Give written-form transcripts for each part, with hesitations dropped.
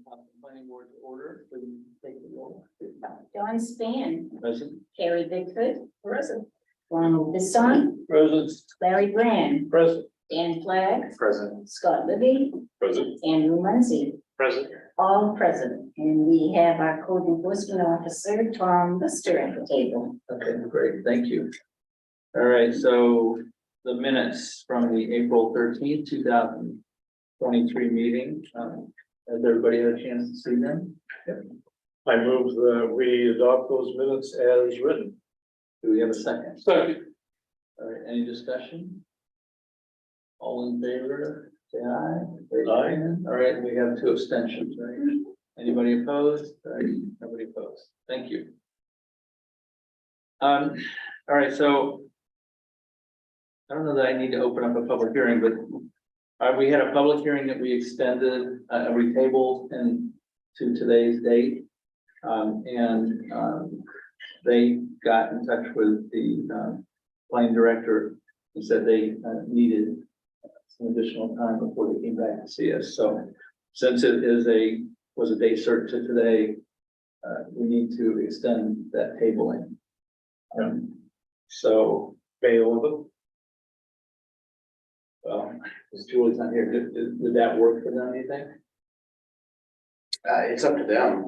Planning board to order, please take the roll. John Span, Present. Carrie Bickford, present. Ronald Bisson, Present. Larry Brand, Present. Dan Flagg, Present. Scott Libby, Present. Andrew Muncy, Present. all present. And we have our code enforcement officer, Tom Lister, at the table. Okay, great, thank you. All right, so the minutes from the April 13th, 2023 meeting. Has everybody had a chance to see them? I move that we adopt those minutes as written. Do we have a second? Second. All right, any discussion? All in favor, say aye. Raise your Aye. hand. All right, we have 2 abstentions, right? Anybody opposed? All right, nobody opposed. Thank you. All right, so I don't know that I need to open up a public hearing, but we had a public hearing that we extended, we tabled and to today's date. They got in touch with the planning director and said they needed some additional time before they came back to see us. So since it was a date certain to today, we need to extend that tabling. So May 11th. well, because Julie's not here, did that work for them, do you think? It's up to them.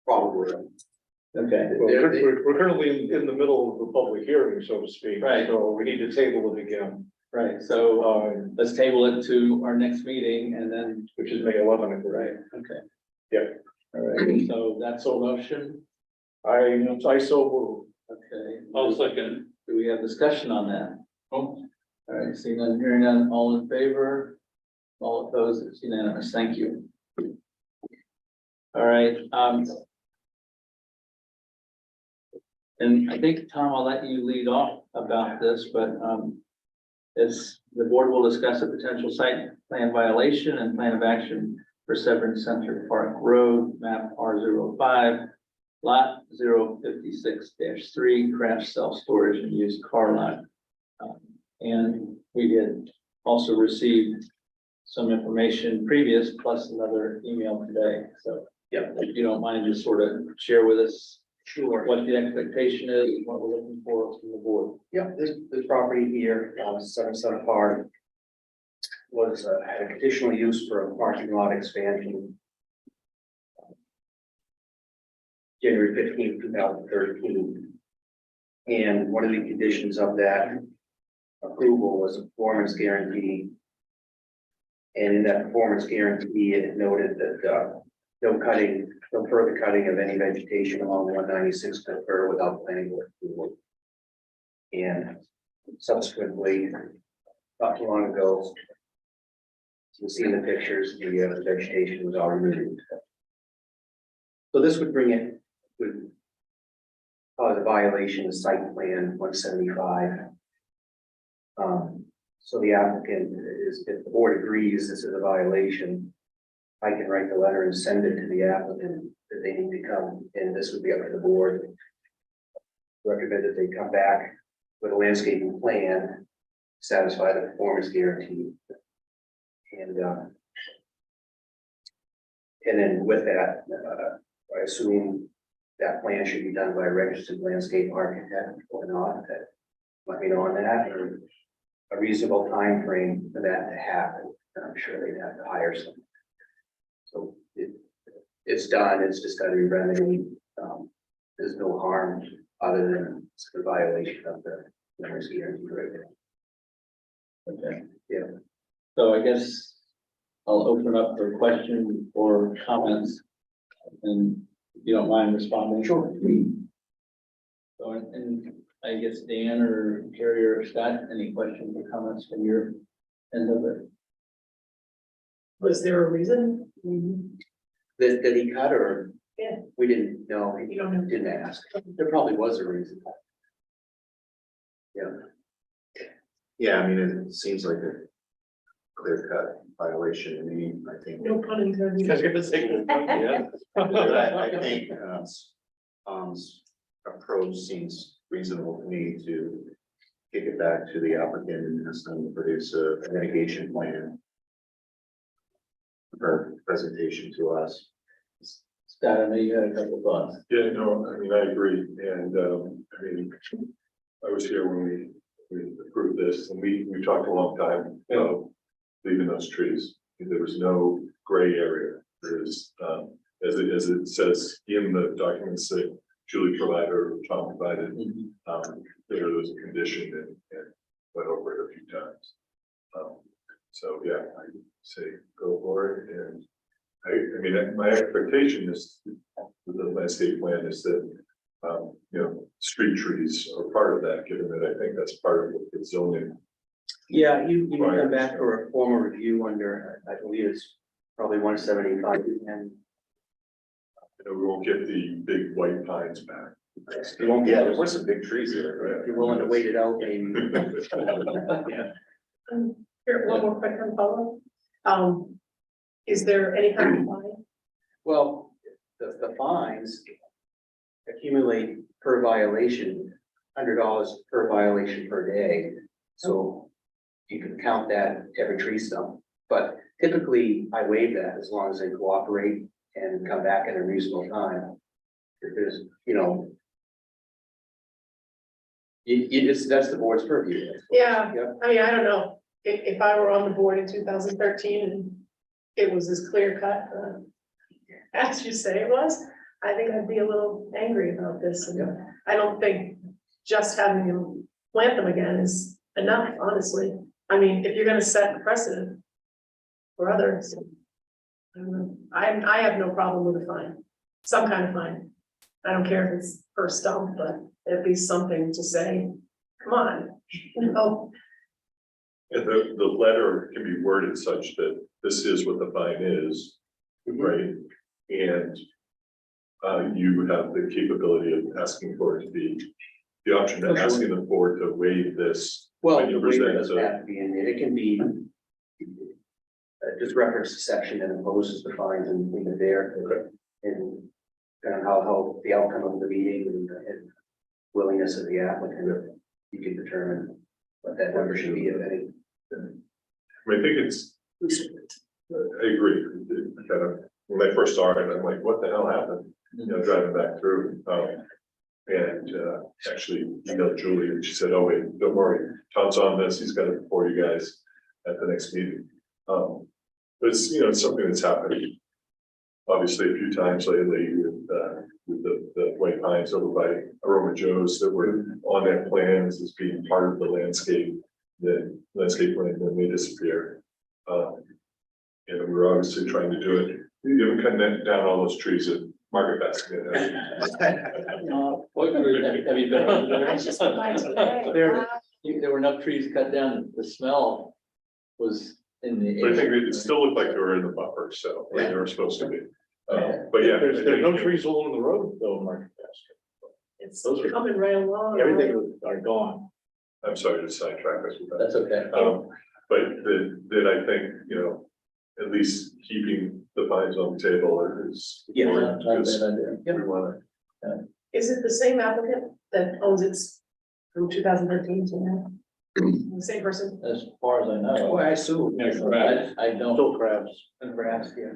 Probably. Okay, Well, we're currently in the middle of the public hearing, so to speak. Right. So we need to table it again, right, so let's table it to our next meeting and then, which is May 11th. right, okay. Yeah. All right, so that's a motion, I so move. okay. second. Do we have discussion on that? Oh. All right, seeing none, hearing none, all in favor? All opposed, it's unanimous, thank you. All right, and I think, Tom, I'll let you lead off about this, but, as the board will discuss a potential site plan violation and plan of action for Severn Center Park Road, map R05, lot 056-3, craft self-storage and used car lot. And we did also receive some information previous, plus another email today, so. Yeah. If you don't mind, just sort of share with us Sure. what the expectation is, what we're looking for from the board. Yep, this property here, Severn Center Park, was had a conditional use for a parking lot expansion. January 15th, 2013. And one of the conditions of that approval was a performance guarantee. And in that performance guarantee, it noted that no further cutting of any vegetation along 196 could occur without planning board approval. And subsequently, not too long ago, you see in the pictures, the vegetation was already removed. So this would cause a violation of site plan 175. So the applicant if the board agrees this is a violation, I can write the letter and send it to the applicant that they need to come, and this would be up to the board. Recommend that they come back with a landscaping plan, satisfy the performance guarantee. And then with that, I assume that plan should be done by a registered landscape architect or not. Let me know on that, or a reasonable time frame for that to happen. I'm sure they'd have to hire someone. So it's done, it's just got to be remedied. There's no harm other than it's a violation of the members guarantee right now. Okay. Yeah. So I guess I'll open up for questions or comments. And if you don't mind responding. Sure. So, and I guess Dan or Carrie or Scott, any questions or comments from your end of it? Was there a reason? Did he cut or? Yeah. We didn't know. You don't know. Didn't ask. There probably was a reason. Yeah. Yeah, I mean, it seems like a clear cut violation. I mean, I think, No pun intended. I was gonna say, yeah. I think, Tom's approach seems reasonable to me to kick it back to the applicant and ask them to produce a mitigation plan. her presentation to us. Scott, I know you had a couple thoughts. Yeah, no, I mean, I agree, and, I mean, I was here when we approved this, and we talked a long time, leaving those trees. There was no gray area. There's, as it says in the documents that Julie provided or Tom provided, there was a condition and went over it a few times. So, yeah, I say go for it, and I mean, my expectation is, with the landscape plan is that, you know, street trees are part of that, given that I think that's part of what the zoning. Yeah, you can come back for a formal review under, I believe it's probably 175 and You know, we won't get the big white pines back. you won't Yeah, get, there were some big trees there, right? if you're willing to wait it out, maybe. Yeah. Here, one more quick follow. Is there any kind of fine? Well, the fines accumulate per violation, $100 per violation per day. So you can count that every tree stump, but typically I waive that as long as they cooperate and come back at a reasonable time. If there's, you know, you just, that's the board's purview. Yeah, Yep. I mean, I don't know, if I were on the board in 2013 and it was as clear cut, as you say it was, I think I'd be a little angry about this. And I don't think just having them plant them again is enough, honestly. I mean, if you're gonna set a precedent for others, I don't know. I have no problem with a fine, some kind of fine. I don't care if it's per stump, but at least something to say, come on, you know. And the letter can be worded such that this is what the fine is, right? And you have the capability of asking for it to be, the option of asking the board to waive this. Well, when the you waiver present doesn't it. have to be in there, it can be. Just reference the section that imposes the fines and leave it there. Okay. And how the outcome of the meeting and willingness of the applicant, you can determine what that number should be, if any. I mean, I think it's, I agree. It kind of, when I first saw it, I'm like, what the hell happened? You know, driving back through. And actually emailed Julie and she said, oh, wait, don't worry, Tom's on this, he's got it before you guys at the next meeting. But it's, you know, it's something that's happened obviously a few times lately with the white pines over by Aroma Joe's that were on their plans as being part of the landscape plan, then they disappear. And we're obviously trying to do it. You haven't cut down all those trees at Market Basket. What group have you been over there? I just went by today. There were enough trees cut down, the smell was in the. But I think it still looked like they were in the buffer, so like they were supposed to be. But yeah. There's no trees along the road though, Market Basket. It's Those are- coming right along. Everything are gone. I'm sorry to sidetrack us with that. That's okay. But that I think, you know, at least keeping the fines on the table is. Yeah, important, Not a because bad idea. we wanna- Is it the same applicant that owns it from 2013 to now? The same person? As far as I know. Oh, I assume. I don't. Still crabs. Perhaps, yeah.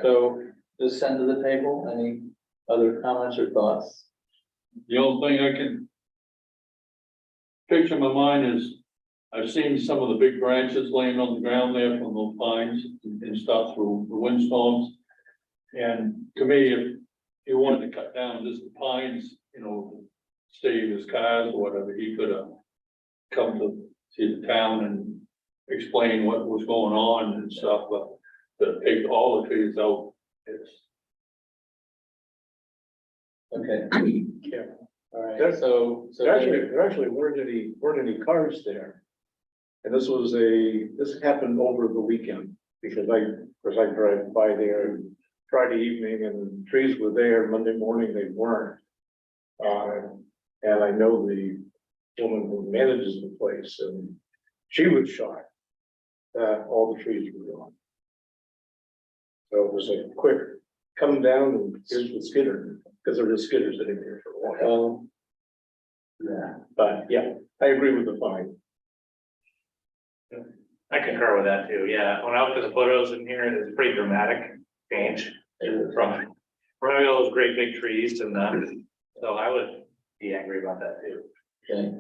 So this send to the table, any other comments or thoughts? The only thing I can picture in my mind is, I've seen some of the big branches laying on the ground there from those pines and stuff through the windstorms. And to me, if he wanted to cut down just the pines, you know, save his cars or whatever, he could have come to see the town and explain what was going on and stuff, but to take all the trees out, it's. Okay. Yeah. All right, There- so. There actually weren't any cars there. And this happened over the weekend, because I drive by there Friday evening and trees were there, Monday morning they weren't. And I know the woman who manages the place, and she was shocked that all the trees were gone. So it was a quick come down and here's the skidder, because there was skidders sitting there for a while. Yeah. But yeah, I agree with the fine. I concur with that too, yeah. When I looked at the photos in here, it's pretty dramatic change from running all those great big trees to none. So I would be angry about that too. Okay,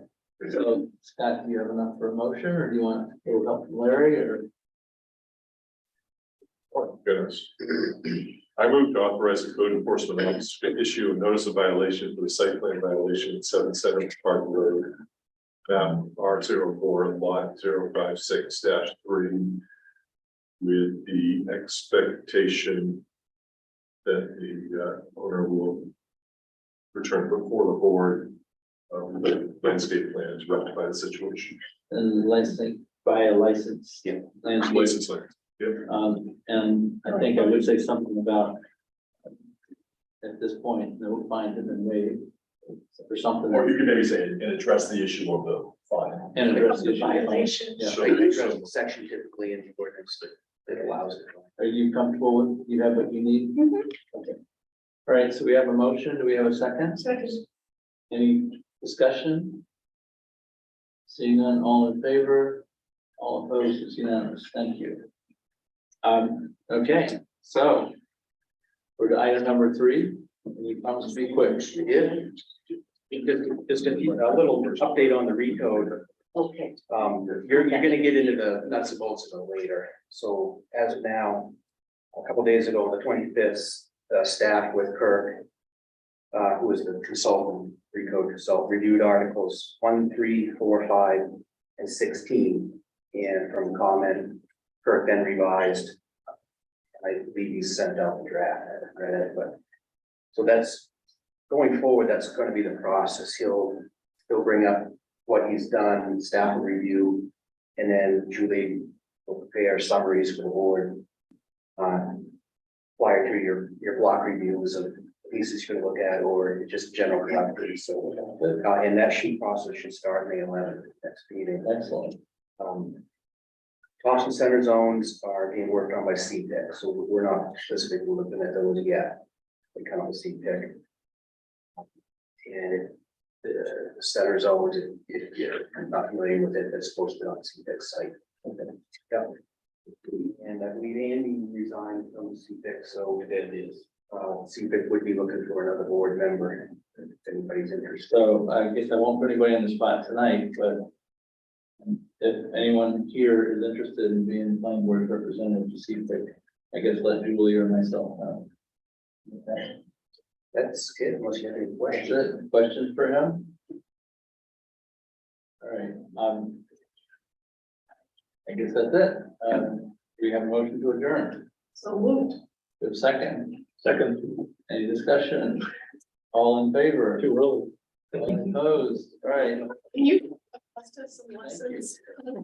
so Scott, do you have enough for a motion, or do you want to go up from Larry, or? Oh, goodness. I move to authorize the code enforcement officer to issue a notice of violation for the site plan violation at 7 Park Road. Map R04 lot 056-3. With the expectation that the owner will return before the board with the landscape plan to rectify the situation. And licensing by a license. Yeah. Landscape. License plan. Yep. And I think I would say something about. At this point, no fines have been waived. Or something. Or you could maybe say, and address the issue of the fine. And address the The issue. violation. Yeah. So there's a section typically in the ordinance that allows it. Are you comfortable with, you have what you need? Okay. All right, so we have a motion. Do we have a second? Second. Any discussion? Seeing none, all in favor? All opposed, it's unanimous. Thank you. Okay, so we're to item number 3. We promise to be quick. Yeah. Just a little update on the recode. Okay. You're gonna get into the nuts and bolts of it later. So as of now, a couple days ago, the 25th, staff with Kirk, who is the consultant, recode consultant, reviewed articles 1, 3, 4, 5, and 16. And from comment, Kirk then revised. I believe he sent out the draft, I haven't read it, but. So that's, going forward, that's gonna be the process. He'll bring up what he's done, staff will review, and then Julie will prepare summaries for the board. Prior to your block reviews of pieces you're gonna look at, or just general coverage. So, and that sheet process should start May 11th, next meeting. Excellent. Topsham Center zones are being worked on by CPIC, so we're not specifically looking at those yet. They come with CPIC. And the center zones, if you're not familiar with it, that's posted on the CPIC site. Okay. Yeah. And I believe Andy resigned from CPIC, so it is. CPIC would be looking for another board member, if anybody's interested. So I guess I won't put anybody on the spot tonight, but if anyone here is interested in being planning board representative to see if they, I guess let Julie or myself know. Okay. That's it, unless you have any questions. That's it. Questions for him? All right, I guess that's it. We have a motion to adjourn. So moved. We have a second. Second, Any discussion? All in favor? too early. All opposed? All right. Can you? Us some lessons.